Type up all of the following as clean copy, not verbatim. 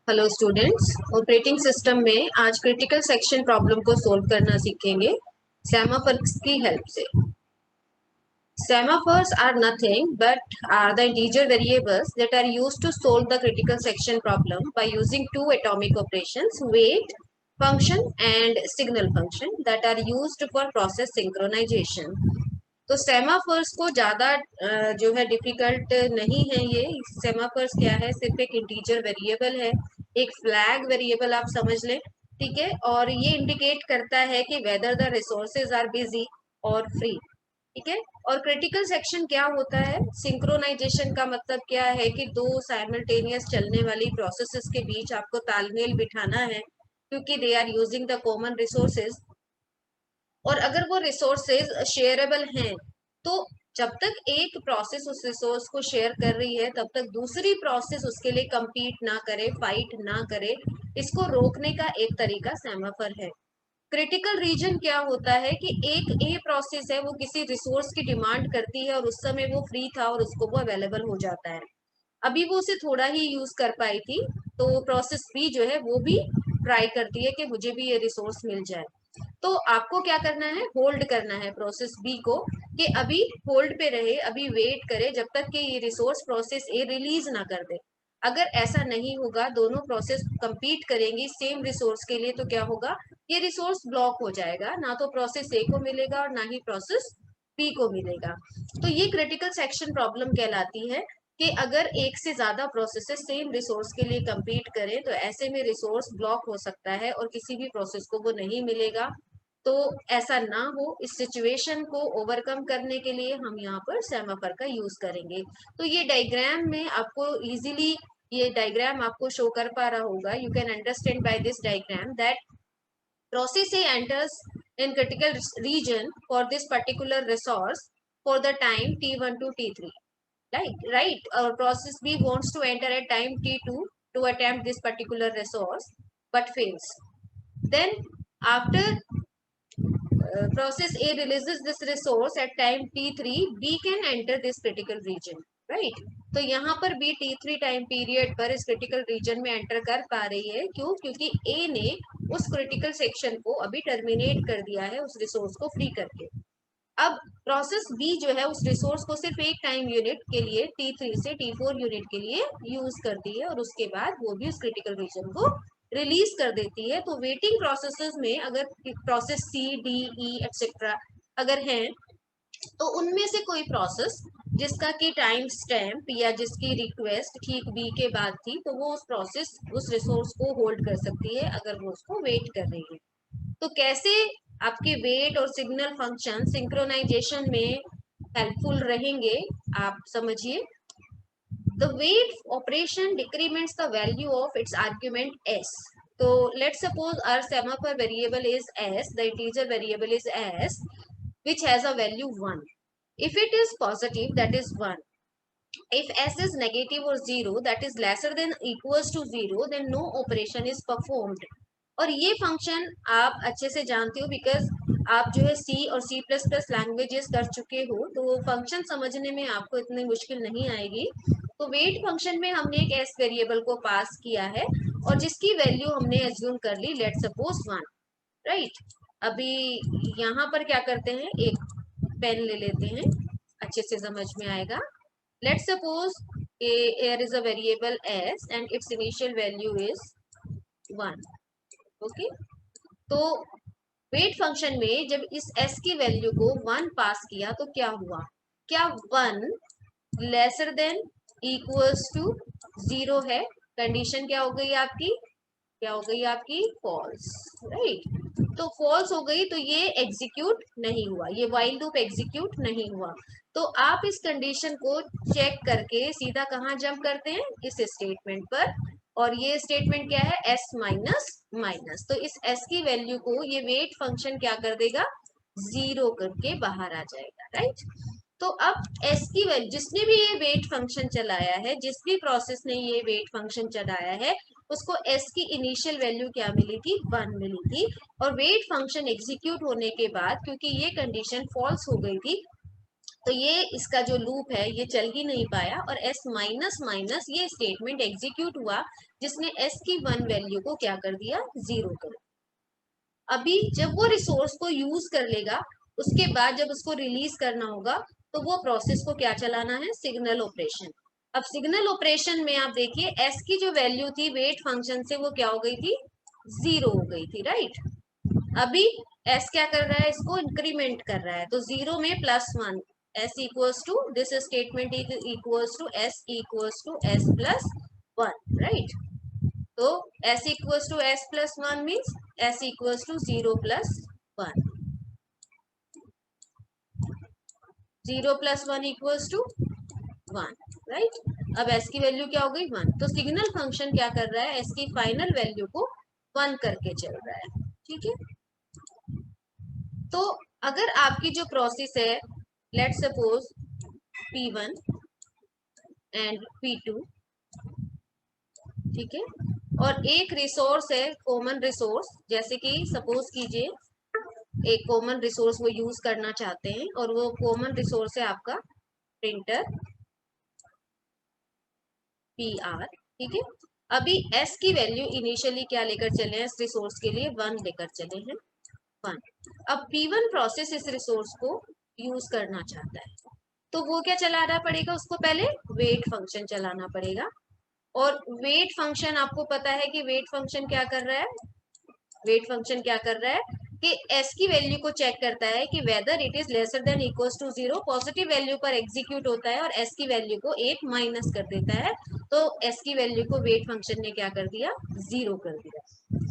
Hello students, operating system में आज critical section problem को सोल्व करना सीखेंगे सेमाफर्स की हेल्प से। Semaphores are nothing but are the integer variables that are used to solve the critical section problem by using two atomic operations, wait function and signal function, that are used for process synchronization. तो सेमाफर्स को ज्यादा जो है difficult नहीं है। ये सेमाफर्स क्या है, सिर्फ एक इंटीजर वेरिएबल है, एक फ्लैग वेरिएबल आप समझ लें, ठीक है। और ये इंडिकेट करता है कि whether the resources are busy और फ्री, ठीक है। और क्रिटिकल सेक्शन क्या होता है, सिंक्रोनाइजेशन का मतलब क्या है कि दो साइमल्टेनियस चलने वाली प्रोसेसेस के बीच आपको तालमेल बिठाना है, क्योंकि they are using the common resources. और अगर वो रिसोर्सेज शेयरेबल हैं तो जब तक एक प्रोसेस उस रिसोर्स को शेयर कर रही है तब तक दूसरी प्रोसेस उसके लिए compete ना करे, फाइट ना करे। इसको रोकने का एक तरीका सेमाफर है। क्रिटिकल रीजन क्या होता है कि एक ए प्रोसेस है, वो किसी रिसोर्स की डिमांड करती है और उस समय वो फ्री था और उसको वो अवेलेबल हो जाता है। अभी वो उसे थोड़ा ही यूज कर पाई थी, तो प्रोसेस बी जो है वो भी ट्राई करती है कि मुझे भी ये रिसोर्स मिल जाए। तो आपको क्या करना है, होल्ड करना है प्रोसेस बी को, कि अभी होल्ड पे रहे, अभी वेट करे जब तक कि ये रिसोर्स प्रोसेस ए रिलीज ना कर दे। अगर ऐसा नहीं होगा, दोनों प्रोसेस compete करेंगी सेम रिसोर्स के लिए, तो क्या होगा, ये रिसोर्स ब्लॉक हो जाएगा, ना तो प्रोसेस ए को मिलेगा और ना ही प्रोसेस बी को मिलेगा। तो ये क्रिटिकल सेक्शन प्रॉब्लम कहलाती है कि अगर एक से ज्यादा प्रोसेसेस सेम रिसोर्स के लिए compete करें तो ऐसे में रिसोर्स ब्लॉक हो सकता है और किसी भी प्रोसेस को वो नहीं मिलेगा। तो ऐसा ना हो, इस सिचुएशन को ओवरकम करने के लिए हम यहाँ पर सेमाफर का यूज करेंगे। तो ये डायग्राम में आपको इजीली, ये डायग्राम आपको शो कर पा रहा होगा। You can understand by this diagram that process A enters in critical region for this particular resource for the time t1 to t3, right. Our process B wants to enter at time t2 to attempt this particular resource but fails. Then after process A releases this resource at time t3, B can enter this critical region, right. तो यहाँ पर B t3 time period पर इस critical reason में enter कर पा रही है। क्यों? क्योंकि A ने उस क्रिटिकल सेक्शन को अभी टर्मिनेट कर दिया है उस रिसोर्स को फ्री करके। अब प्रोसेस बी जो है उस रिसोर्स को सिर्फ एक टाइम यूनिट के लिए t3 से t4 यूनिट के लिए यूज करती है और उसके बाद वो भी उस क्रिटिकल रीजन को रिलीज कर देती है। तो वेटिंग प्रोसेसेस में अगर process C D E etcetera अगर हैं, तो उनमें से कोई प्रोसेस जिसका कि टाइम स्टैम्प या जिसकी रिक्वेस्ट ठीक बी के बाद थी, तो वो उस प्रोसेस उस रिसोर्स को होल्ड कर सकती है अगर वो उसको वेट कर रही है। तो कैसे आपके वेट और सिग्नल फंक्शन सिंक्रोनाइजेशन में हेल्पफुल रहेंगे, आप समझिए। The wait operation decrements the value of its argument s. So let's suppose our semaphore variable is s, the integer variable is s, which has a value 1. If it is positive, that is 1. If s is negative or 0, that is lesser than equals to 0, then no operation is performed. और ये function आप अच्छे से जानते हो, because आप जो है सी और सी प्लस प्लस लैंग्वेजेस कर चुके हो, तो वो फंक्शन समझने में आपको इतनी मुश्किल नहीं आएगी। तो वेट फंक्शन में हमने एक एस वेरिएबल को पास किया है और जिसकी वैल्यू हमने एज्यूम कर ली, लेट सपोज 1, राइट। अभी यहाँ पर क्या करते हैं, एक पेन ले लेते हैं, अच्छे से समझ में आएगा। Let suppose here is a variable s and its initial value is 1, okay. तो वेट फंक्शन में जब इस s की वैल्यू को 1 पास किया तो क्या हुआ, क्या 1 लेसर देन इक्वल्स टू 0 है? कंडीशन क्या हो गई आपकी, क्या हो गई आपकी, फॉल्स, राइट। तो फॉल्स हो गई, तो ये एग्जीक्यूट नहीं हुआ, ये व्हाइल लूप एग्जीक्यूट नहीं हुआ। तो आप इस कंडीशन को चेक करके सीधा कहाँ जंप करते हैं, इस स्टेटमेंट पर। और ये स्टेटमेंट क्या है, s माइनस माइनस। तो इस s की वैल्यू को ये वेट फंक्शन क्या कर देगा, 0 करके बाहर आ जाएगा, राइट। तो अब s की वैल्यू, जिसने भी ये वेट फंक्शन चलाया है, जिस भी प्रोसेस ने ये वेट फंक्शन चलाया है, उसको s की इनिशियल वैल्यू क्या मिली थी, 1 मिली थी। और वेट फंक्शन एग्जीक्यूट होने के बाद, क्योंकि ये कंडीशन फॉल्स हो गई थी, तो ये इसका जो लूप है ये चल ही नहीं पाया और s माइनस माइनस ये स्टेटमेंट एग्जीक्यूट हुआ जिसने s की 1 वैल्यू को क्या कर दिया, 0 कर दिया। अभी जब वो रिसोर्स को यूज कर लेगा उसके बाद जब उसको रिलीज करना होगा तो वो प्रोसेस को क्या चलाना है, सिग्नल ऑपरेशन। अब सिग्नल ऑपरेशन में आप देखिए s की जो वैल्यू थी वेट फंक्शन से वो क्या हो गई थी, 0 हो गई थी, राइट। अभी s क्या कर रहा है, इसको इंक्रीमेंट कर रहा है, तो 0 में +1 s equals to this statement is equals to s equals to s plus 1, right. तो s equals to s plus 1 means s equals to 0 plus 1, 0 plus 1 equals to 1, right. अब s की वैल्यू क्या हो गई, 1। तो सिग्नल फंक्शन क्या कर रहा है, s की फाइनल वैल्यू को 1 करके चल रहा है, ठीक है। तो अगर आपकी जो प्रोसेस है, let's suppose P1 and P2, ठीक है, और एक रिसोर्स है कॉमन रिसोर्स, जैसे कि सपोज कीजिए एक कॉमन रिसोर्स वो यूज करना चाहते हैं और वो कॉमन रिसोर्स है आपका प्रिंटर PR, ठीक है। अभी s की वैल्यू इनिशियली क्या लेकर चले हैं, इस रिसोर्स के लिए 1 लेकर चले हैं, 1। अब P1 प्रोसेस इस रिसोर्स को यूज करना चाहता है तो वो क्या चलाना पड़ेगा, उसको पहले वेट फंक्शन चलाना पड़ेगा। और वेट फंक्शन आपको पता है कि वेट फंक्शन क्या कर रहा है, वेट फंक्शन क्या कर रहा है कि s की वैल्यू को चेक करता है कि whether it is lesser than equals to 0, positive value पर एग्जीक्यूट होता है और s की वैल्यू को 1 माइनस कर देता है। तो s की वैल्यू को वेट फंक्शन ने क्या कर दिया, 0 कर दिया,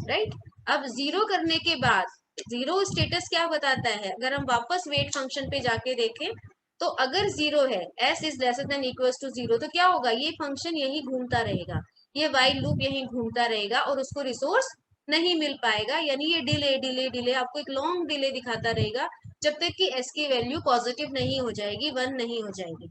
राइट। अब 0 करने के बाद 0 स्टेटस क्या बताता है, अगर हम वापस वेट फंक्शन पे जाके देखें तो अगर 0 है, s is lesser than equals to 0, तो क्या होगा, ये फंक्शन यही घूमता रहेगा, ये वाइल लूप यही घूमता रहेगा और उसको रिसोर्स नहीं मिल पाएगा, यानी ये डिले डिले डिले आपको एक लॉन्ग डिले दिखाता रहेगा जब तक कि s की वैल्यू पॉजिटिव नहीं हो जाएगी, 1 नहीं हो जाएगी।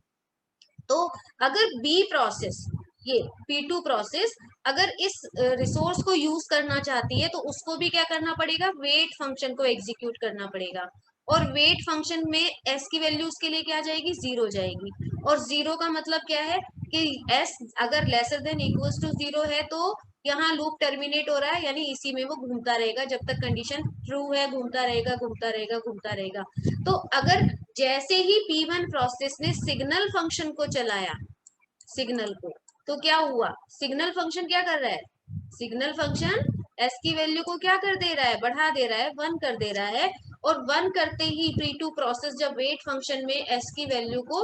तो अगर B प्रोसेस, ये P2 प्रोसेस अगर इस रिसोर्स को यूज करना चाहती है तो उसको भी क्या करना पड़ेगा, वेट फंक्शन को एग्जीक्यूट करना पड़ेगा। और वेट फंक्शन में s की वैल्यू उसके लिए क्या जाएगी, 0 जाएगी। और 0 का मतलब क्या है कि s अगर लेसर देन इक्वल्स टू 0 है तो यहाँ लूप टर्मिनेट हो रहा है, यानी इसी में वो घूमता रहेगा जब तक कंडीशन ट्रू है, घूमता रहेगा घूमता रहेगा घूमता रहेगा। तो अगर जैसे ही P1 प्रोसेस ने सिग्नल फंक्शन को चलाया, सिग्नल को, तो क्या हुआ, सिग्नल फंक्शन क्या कर रहा है, सिग्नल फंक्शन s की वैल्यू को क्या कर दे रहा है, बढ़ा दे रहा है, 1 कर दे रहा है। और 1 करते ही P2 प्रोसेस जब वेट फंक्शन में s की वैल्यू को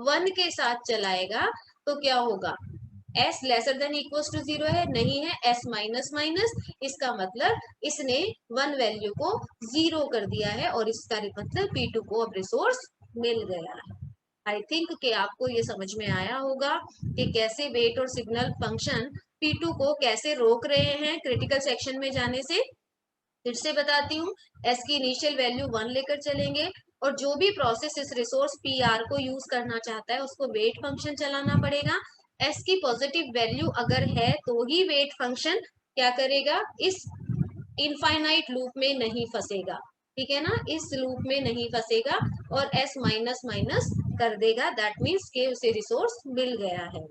1 के साथ चलाएगा तो क्या होगा, s lesser than equals to 0 है, नहीं है, s माइनस माइनस, इसका मतलब इसने 1 वैल्यू को 0 कर दिया है और इसका मतलब P2 को अब रिसोर्स मिल गया है। आई थिंक कि आपको ये समझ में आया होगा कि कैसे वेट और सिग्नल फंक्शन P2 को कैसे रोक रहे हैं क्रिटिकल सेक्शन में जाने से। फिर से बताती हूँ, s की इनिशियल वैल्यू 1 लेकर चलेंगे और जो भी प्रोसेस इस रिसोर्स PR को यूज करना चाहता है उसको वेट फंक्शन चलाना पड़ेगा। s की पॉजिटिव वैल्यू अगर है तो ही वेट फंक्शन क्या करेगा, इस इनफाइनाइट लूप में नहीं फंसेगा, ठीक है ना, इस लूप में नहीं फंसेगा और s माइनस माइनस कर देगा, दैट मीन्स के उसे रिसोर्स मिल गया है,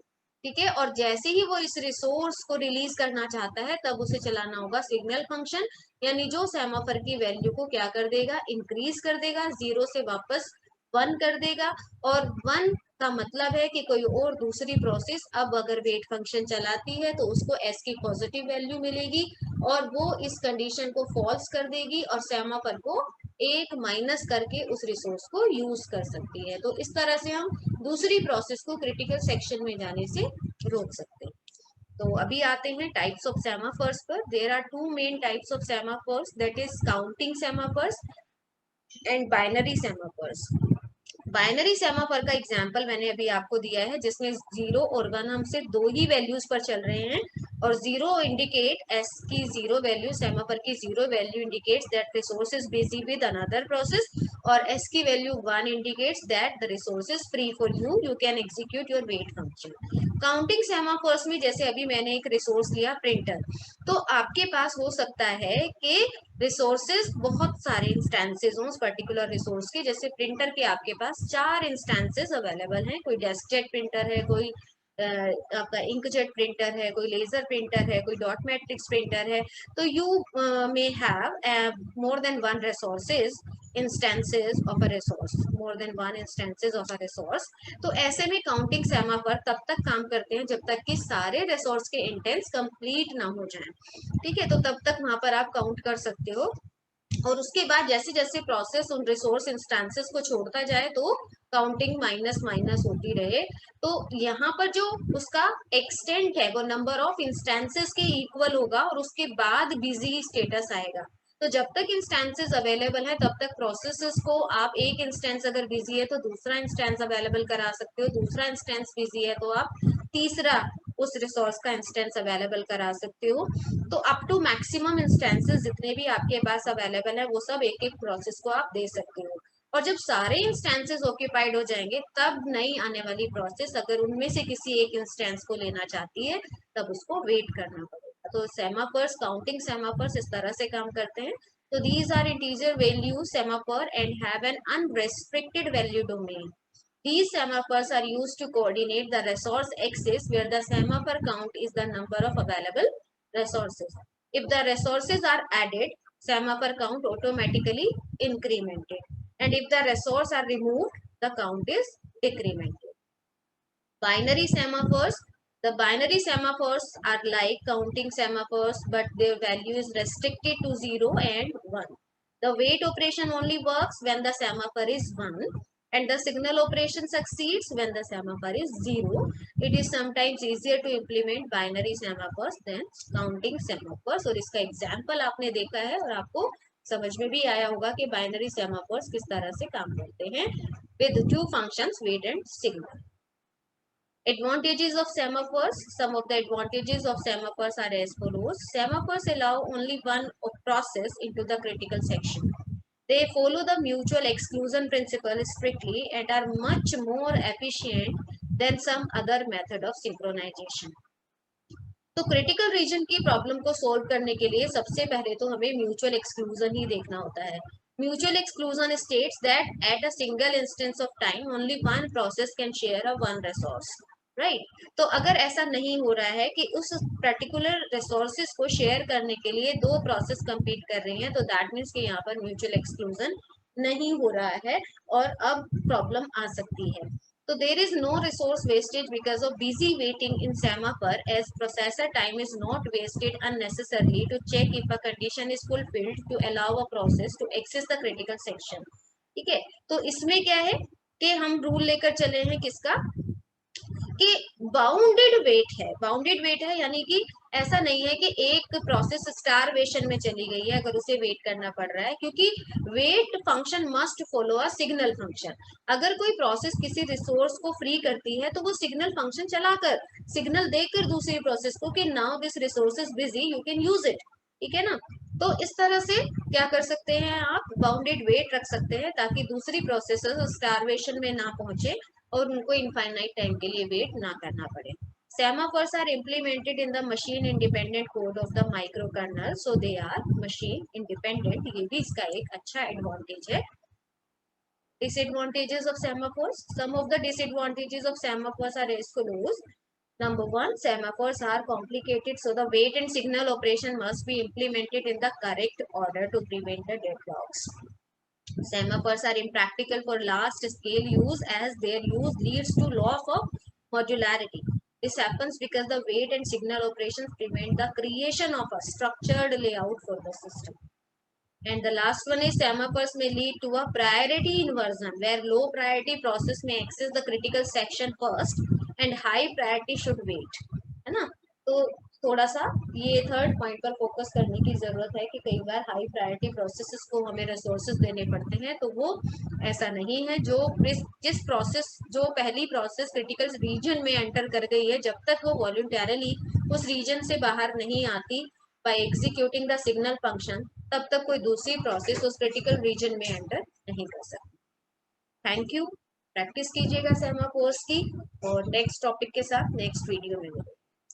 ठीक है। और जैसे ही वो इस रिसोर्स को रिलीज करना चाहता है तब उसे चलाना होगा सिग्नल फंक्शन, यानी जो सेमाफोर की वैल्यू को क्या कर देगा, इंक्रीज कर देगा, 0 से वापस 1 कर देगा। और 1 का मतलब है कि कोई और दूसरी प्रोसेस अब अगर वेट फंक्शन चलाती है तो उसको s की पॉजिटिव वैल्यू मिलेगी और वो इस कंडीशन को फॉल्स कर देगी और सेमाफोर को 1 माइनस करके उस रिसोर्स को यूज कर सकती है। तो इस तरह से हम दूसरी प्रोसेस को क्रिटिकल सेक्शन में जाने से रोक सकते हैं। तो अभी आते हैं टाइप्स ऑफ सेमाफोर्स पर। There are two main types of semaphores, that is counting semaphores and binary semaphores. Binary semaphore का एग्जांपल मैंने अभी आपको दिया है जिसमें 0 और 1 हम सिर्फ 2 ही वैल्यूज पर चल रहे हैं और जीरो इंडिकेट एस की जीरो वैल्यू, सेमाफोर की zero value indicates that resource is busy with another process, और एस की value 1 indicates that the resource is free for you, you can execute your wait function. Counting semaphores में जैसे अभी मैंने एक resource लिया printer, तो आपके पास हो सकता है कि रिसोर्सेज बहुत सारे इंस्टेंसेस हों उस पर्टिकुलर रिसोर्स के। जैसे प्रिंटर के आपके पास 4 इंस्टेंसेस अवेलेबल हैं, कोई डेस्कजेट प्रिंटर है, कोई आपका इंकजेट प्रिंटर है, कोई लेजर प्रिंटर है, कोई डॉट मैट्रिक्स प्रिंटर है। तो you may have more than one resources instances of a resource, more than one instances of a resource. तो ऐसे में काउंटिंग सेमाफोर तब तक काम करते हैं जब तक कि सारे रिसोर्स के इंटेंस कंप्लीट ना हो जाएं, ठीक है। तो तब तक वहां पर आप काउंट कर सकते हो, और उसके बाद जैसे जैसे प्रोसेस उन रिसोर्स इंस्टेंसेस को छोड़ता जाए तो काउंटिंग माइनस माइनस होती रहे। तो यहाँ पर जो उसका एक्सटेंट है वो नंबर ऑफ इंस्टेंसेस के इक्वल होगा, और उसके बाद बिजी स्टेटस आएगा। तो जब तक इंस्टेंसेस अवेलेबल है तब तक प्रोसेसेस को आप एक इंस्टेंस अगर बिजी है तो दूसरा इंस्टेंस अवेलेबल करा सकते हो, दूसरा इंस्टेंस बिजी है तो आप तीसरा उस रिसोर्स का इंस्टेंस अवेलेबल करा सकते हो। तो अप टू मैक्सिमम इंस्टेंसेस जितने भी आपके पास अवेलेबल है वो सब एक एक प्रोसेस को आप दे सकते हो। और जब सारे इंस्टेंसेस ऑक्यूपाइड हो जाएंगे तब नई आने वाली प्रोसेस अगर उनमें से किसी एक इंस्टेंस को लेना चाहती है तब उसको वेट करना पड़ेगा। तो सेमाफोर्स, काउंटिंग सेमाफोर्स इस तरह से काम करते हैं। तो these are integer value semaphore and have an unrestricted value domain. These semaphores are used to coordinate the resource axis where the semaphore count is the number of available resources. If the resources are added, semaphore count automatically incremented. And if the resources are removed, the count is decremented. Binary semaphores. The binary semaphores are like counting semaphores, but their value is restricted to 0 and 1. The wait operation only works when the semaphore is 1, and the signal operation succeeds when the semaphore is 0. It is sometimes easier to implement binary semaphores than counting semaphores. और इसका example आपने देखा है और आपको समझ में भी आया होगा कि बाइनरी सेमाफोर्स किस तरह से काम करते हैं with two functions wait and signal. Advantages of semaphores. Some of the advantages of semaphores are as follows. Semaphores allow only one process into the critical section. They follow the mutual exclusion principle strictly and are much more efficient than some other method of synchronization. तो critical reason की problem को solve करने के लिए सबसे पहले तो हमें म्यूचुअल एक्सक्लूजन ही देखना होता है। Mutual exclusion states that at a single instance of time only one process can share a one resource, right. तो अगर ऐसा नहीं हो रहा है कि उस पर्टिकुलर रिसोर्सेज को शेयर करने के लिए दो प्रोसेस कंपीट कर रही हैं, तो दैट मीन्स कि यहाँ पर म्यूचुअल एक्सक्लूजन नहीं हो रहा है और अब प्रॉब्लम आ सकती है। So there is no resource wastage because of busy waiting in semaphore, as processor time is not wasted unnecessarily to check if a condition is fulfilled to allow a process to access the critical section. ठीक है, तो इसमें क्या है कि हम rule लेकर चले हैं किसका, कि बाउंडेड वेट है। बाउंडेड वेट है यानी कि ऐसा नहीं है कि एक प्रोसेस स्टारवेशन में चली गई है अगर उसे वेट करना पड़ रहा है, क्योंकि wait function must follow a signal function. अगर कोई प्रोसेस किसी रिसोर्स को फ्री करती है तो वो सिग्नल फंक्शन चलाकर सिग्नल देकर दूसरी प्रोसेस को कि now this resource is busy, you can use it, ठीक है ना। तो इस तरह से क्या कर सकते हैं, आप बाउंडेड वेट रख सकते हैं ताकि दूसरी प्रोसेसर स्टारवेशन में ना पहुंचे और उनको इनफाइनाइट टाइम के लिए वेट ना करना पड़े। Semaphores are implemented in the machine independent code of the microkernel, so they are machine independent. ये भी इसका एक अच्छा एडवांटेज है। Disadvantages of semaphores. Some of the disadvantages of semaphores are as follows. Number one, semaphores are complicated, so the wait and signal operation must be implemented in the correct order to prevent the deadlocks. Semaphores are impractical for large scale use as their use leads to loss of modularity. This happens because the wait and signal operations prevent the creation of a structured layout for the system. And the last one is semaphores may lead to a priority inversion where low priority process may access the critical section first and high priority should wait, है ना। तो थोड़ा सा ये third point पर focus करने की जरूरत है कि कई बार हाई प्रायोरिटी प्रोसेसेस को हमें रिसोर्सेज देने पड़ते हैं, तो वो ऐसा नहीं है। जिस प्रोसेस जो पहली प्रोसेस क्रिटिकल रीजन में एंटर कर गई है, जब तक वो वॉलंटरली उस रीजन से बाहर नहीं आती by executing the signal function, तब तक कोई दूसरी प्रोसेस उस क्रिटिकल रीजन में एंटर नहीं कर सकती। Thank you. प्रैक्टिस कीजिएगा सेमा कोर्स की, और नेक्स्ट टॉपिक के साथ नेक्स्ट वीडियो में मिलेंगे।